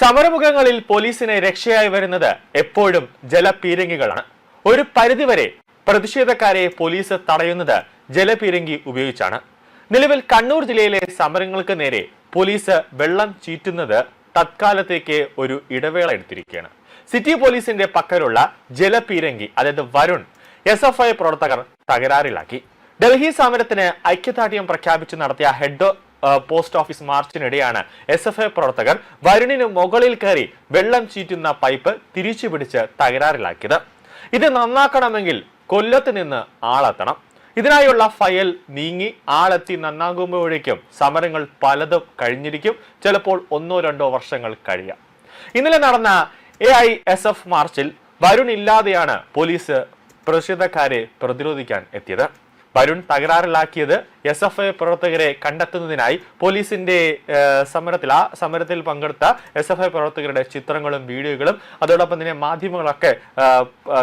സമരമുഖങ്ങളിൽ പോലീസിനെ രക്ഷയായി വരുന്നത് എപ്പോഴും ജലപീരങ്കികളാണ്. ഒരു പരിധിവരെ പ്രതിഷേധക്കാരെ പോലീസ് തടയുന്നത് ജലപീരങ്കി ഉപയോഗിച്ചാണ്. നിലവിൽ കണ്ണൂർ ജില്ലയിലെ സമരങ്ങൾക്ക് നേരെ പോലീസ് വെള്ളം ചീറ്റുന്നത് തത്കാലത്തേക്ക് ഒരു ഇടവേള എടുത്തിരിക്കുകയാണ്. സിറ്റി പോലീസിന്റെ പക്കലുള്ള ജലപീരങ്കി അതായത് വരുൺ SFI പ്രവർത്തകർ തകരാറിലാക്കി. ഡൽഹി സമരത്തിന് ഐക്യദാർഢ്യം പ്രഖ്യാപിച്ച് നടത്തിയ ഹെഡ് പോസ്റ്റ് ഓഫീസ് മാർച്ചിനിടെയാണ് SFI പ്രവർത്തകർ വരുണിന് മുകളിൽ കയറി വെള്ളം ചീറ്റുന്ന പൈപ്പ് തിരിച്ചുപിടിച്ച് തകരാറിലാക്കിയത്. ഇത് നന്നാക്കണമെങ്കിൽ കൊല്ലത്ത് നിന്ന് ആളെത്തണം. ഇതിനായുള്ള ഫയൽ നീങ്ങി ആളെത്തി നന്നാകുമ്പോഴേക്കും സമരങ്ങൾ പലതും കഴിഞ്ഞിരിക്കും. ചിലപ്പോൾ 1-2 വർഷങ്ങൾ കഴിയാം. ഇന്നലെ നടന്ന AISF മാർച്ചിൽ വരുൺ ഇല്ലാതെയാണ് പോലീസ് പ്രതിഷേധക്കാരെ പ്രതിരോധിക്കാൻ എത്തിയത്. വരുൺ തകരാറിലാക്കിയത് SFI പ്രവർത്തകരെ കണ്ടെത്തുന്നതിനായി പോലീസിന്റെ സമരത്തിൽ പങ്കെടുത്ത SFI പ്രവർത്തകരുടെ ചിത്രങ്ങളും വീഡിയോകളും അതോടൊപ്പം തന്നെ മാധ്യമങ്ങളൊക്കെ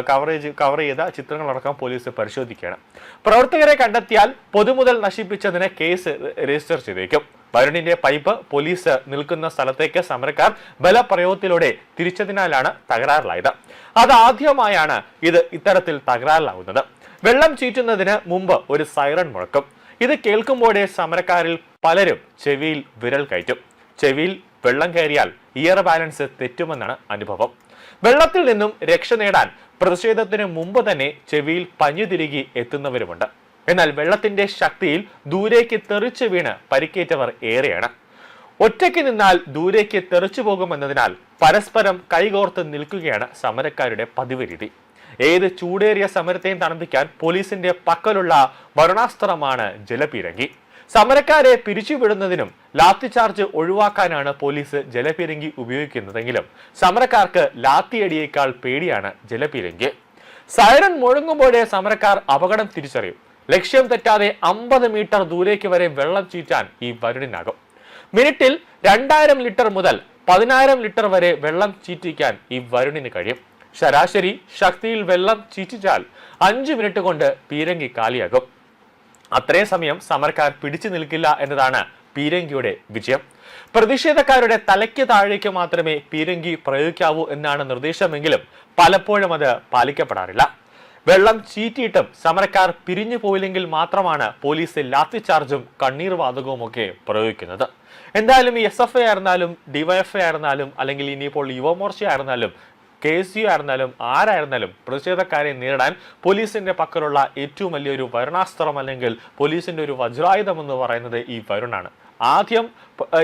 കവർ ചെയ്ത ചിത്രങ്ങളടക്കം പോലീസ് പരിശോധിക്കുകയാണ്. പ്രവർത്തകരെ കണ്ടെത്തിയാൽ പൊതുമുതൽ നശിപ്പിച്ചതിന് കേസ് രജിസ്റ്റർ ചെയ്തേക്കും. വരുണിന്റെ പൈപ്പ് പോലീസ് നിൽക്കുന്ന സ്ഥലത്തേക്ക് സമരക്കാർ ബലപ്രയോഗത്തിലൂടെ തിരിച്ചതിനാലാണ് തകരാറിലായത്. അതാദ്യമായാണ് ഇത് ഇത്തരത്തിൽ തകരാറിലാവുന്നത്. വെള്ളം ചീറ്റുന്നതിന് മുമ്പ് ഒരു സൈറൺ മുഴക്കും. ഇത് കേൾക്കുമ്പോഴേ സമരക്കാരിൽ പലരും ചെവിയിൽ വിരൽ കയറ്റും. ചെവിയിൽ വെള്ളം കയറിയാൽ ഇയർ ബാലൻസ് തെറ്റുമെന്നാണ് അനുഭവം. വെള്ളത്തിൽ നിന്നും രക്ഷ നേടാൻ പ്രതിഷേധത്തിന് മുമ്പ് തന്നെ ചെവിയിൽ പഞ്ഞു തിരികെ എത്തുന്നവരുമുണ്ട്. എന്നാൽ വെള്ളത്തിന്റെ ശക്തിയിൽ ദൂരേക്ക് തെറിച്ചു വീണ് പരിക്കേറ്റവർ ഏറെയാണ്. ഒറ്റയ്ക്ക് നിന്നാൽ ദൂരേക്ക് തെറിച്ചു പോകുമെന്നതിനാൽ പരസ്പരം കൈകോർത്ത് നിൽക്കുകയാണ് സമരക്കാരുടെ പതിവ് രീതി. ഏത് ചൂടേറിയ സമരത്തെയും തണുപ്പിക്കാൻ പോലീസിന്റെ പക്കലുള്ള വരുണാസ്ത്രമാണ് ജലപീരങ്കി. സമരക്കാരെ പിരിച്ചുവിടുന്നതിനും ലാത്തിചാർജ് ഒഴിവാക്കാനാണ് പോലീസ് ജലപീരങ്കി ഉപയോഗിക്കുന്നതെങ്കിലും സമരക്കാർക്ക് ലാത്തിയടിയേക്കാൾ പേടിയാണ് ജലപീരങ്കി. സൈറൺ മുഴങ്ങുമ്പോഴേ സമരക്കാർ അപകടം തിരിച്ചറിയും. ലക്ഷ്യം തെറ്റാതെ 50 മീറ്റർ ദൂരേക്ക് വരെ വെള്ളം ചീറ്റാൻ ഈ വരുണിനാകും. മിനിറ്റിൽ 2000 ലിറ്റർ മുതൽ 10000 ലിറ്റർ വരെ വെള്ളം ചീറ്റിക്കാൻ ഈ വരുണിന് കഴിയും. ശരാശരി ശക്തിയിൽ വെള്ളം ചീറ്റിച്ചാൽ 5 മിനിറ്റ് കൊണ്ട് പീരങ്കി കാലിയാകും. അത്രയും സമയം സമരക്കാർ പിടിച്ചു നിൽക്കില്ല എന്നതാണ് പീരങ്കിയുടെ വിജയം. പ്രതിഷേധക്കാരുടെ തലയ്ക്ക് താഴേക്ക് മാത്രമേ പീരങ്കി പ്രയോഗിക്കാവൂ എന്നാണ് നിർദ്ദേശമെങ്കിലും പലപ്പോഴും അത് പാലിക്കപ്പെടാറില്ല. വെള്ളം ചീറ്റിയിട്ടും സമരക്കാർ പിരിഞ്ഞു പോയില്ലെങ്കിൽ മാത്രമാണ് പോലീസ് ലാത്തിചാർജും കണ്ണീർ വാതകവും ഒക്കെ പ്രയോഗിക്കുന്നത്. എന്തായാലും ഈ SFI ആയിരുന്നാലും DYFI ആയിരുന്നാലും അല്ലെങ്കിൽ ഇനിയിപ്പോൾ യുവമോർച്ച ആയിരുന്നാലും KSU ആയിരുന്നാലും ആരായിരുന്നാലും പ്രതിഷേധക്കാരെ നേരിടാൻ പോലീസിന്റെ പക്കലുള്ള ഏറ്റവും വലിയൊരു വരുണാസ്ത്രം അല്ലെങ്കിൽ പോലീസിന്റെ ഒരു വജ്രായുധം എന്ന് പറയുന്നത് ഈ വരുണാണ്. ആദ്യം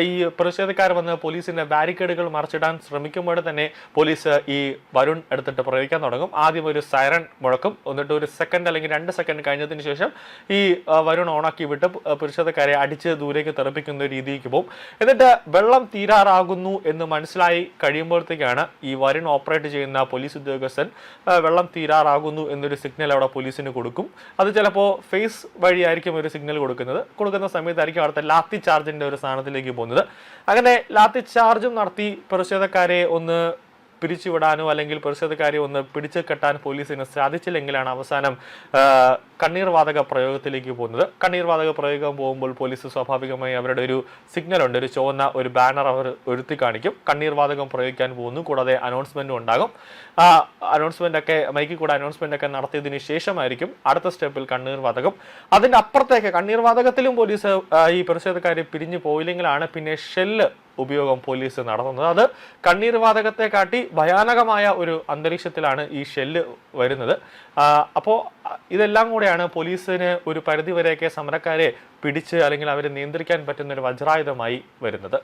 ഈ പ്രതിഷേധക്കാർ വന്ന് പോലീസിന്റെ ബാരിക്കേഡുകൾ മറിച്ചിടാൻ ശ്രമിക്കുമ്പോൾ തന്നെ പോലീസ് ഈ വരുൺ എടുത്തിട്ട് പ്രയോഗിക്കാൻ തുടങ്ങും. ആദ്യം ഒരു സൈറൺ മുഴക്കും, എന്നിട്ട് ഒരു സെക്കൻഡ് അല്ലെങ്കിൽ 2 സെക്കൻഡ് കഴിഞ്ഞതിന് ശേഷം ഈ വരുൺ ഓണാക്കി വിട്ട് പ്രതിഷേധക്കാരെ അടിച്ച് ദൂരേക്ക് തെറിപ്പിക്കുന്ന രീതിക്ക് പോകും. എന്നിട്ട് വെള്ളം തീരാറാകുന്നു എന്ന് മനസ്സിലായി കഴിയുമ്പോഴത്തേക്കാണ് ഈ വരുൺ ഓപ്പറേറ്റ് ചെയ്യുന്ന പോലീസ് ഉദ്യോഗസ്ഥൻ വെള്ളം തീരാറാകുന്നു എന്നൊരു സിഗ്നൽ അവിടെ പോലീസിന് കൊടുക്കും. അത് ചിലപ്പോൾ ഫേസ് വഴിയായിരിക്കും ഒരു സിഗ്നൽ കൊടുക്കുന്ന സമയത്തായിരിക്കും അവിടുത്തെ ലാത്തി ചാർജിന്റെ ഒരു സ്ഥാനത്തിലേക്ക് പോകുന്നത്. അങ്ങനെ ലാത്തി ചാർജും നടത്തി പ്രതിഷേധക്കാരെ ഒന്ന് പിരിച്ചുവിടാനോ അല്ലെങ്കിൽ പ്രതിഷേധക്കാരെ ഒന്ന് പിടിച്ചു കെട്ടാൻ പോലീസിന് സാധിച്ചില്ലെങ്കിലാണ് അവസാനം കണ്ണീർ വാതക പ്രയോഗത്തിലേക്ക് പോകുന്നത്. കണ്ണീർ വാതക പ്രയോഗം പോകുമ്പോൾ പോലീസ് സ്വാഭാവികമായി അവരുടെ ഒരു സിഗ്നൽ ഉണ്ട്, ഒരു ചുവന്ന ഒരു ബാനർ അവർ ഉയർത്തി കാണിക്കും. കണ്ണീർ വാതകം പ്രയോഗിക്കാൻ പോകുന്നു. കൂടാതെ അനൗൺസ്മെന്റും ഉണ്ടാകും. ആ അനൗൺസ്മെന്റ് ഒക്കെ മൈക്കിൽ കൂടെ അനൗൺസ്മെന്റ് ഒക്കെ നടത്തിയതിന് ശേഷമായിരിക്കും അടുത്ത സ്റ്റെപ്പിൽ കണ്ണീർ വാതകം. അതിന്റെ അപ്പുറത്തേക്ക് കണ്ണീർ വാതകത്തിലും പോലീസ് ഈ പ്രതിഷേധക്കാരെ പിരിഞ്ഞു പോയില്ലെങ്കിലാണ് പിന്നെ ഷെല്ല് ഉപയോഗം പോലീസ് നടത്തുന്നത്. അത് കണ്ണീർ വാതകത്തെ കാട്ടി ഭയാനകമായ ഒരു അന്തരീക്ഷത്തിലാണ് ഈ ഷെല്ല് വരുന്നത്. അപ്പോൾ ഇതെല്ലാം കൂടെയാണ് പോലീസിന് ഒരു പരിധിവരെയൊക്കെ സമരക്കാരെ പിടിച്ച് അല്ലെങ്കിൽ അവരെ നിയന്ത്രിക്കാൻ പറ്റുന്ന ഒരു വജ്രായുധമായി വരുന്നത്.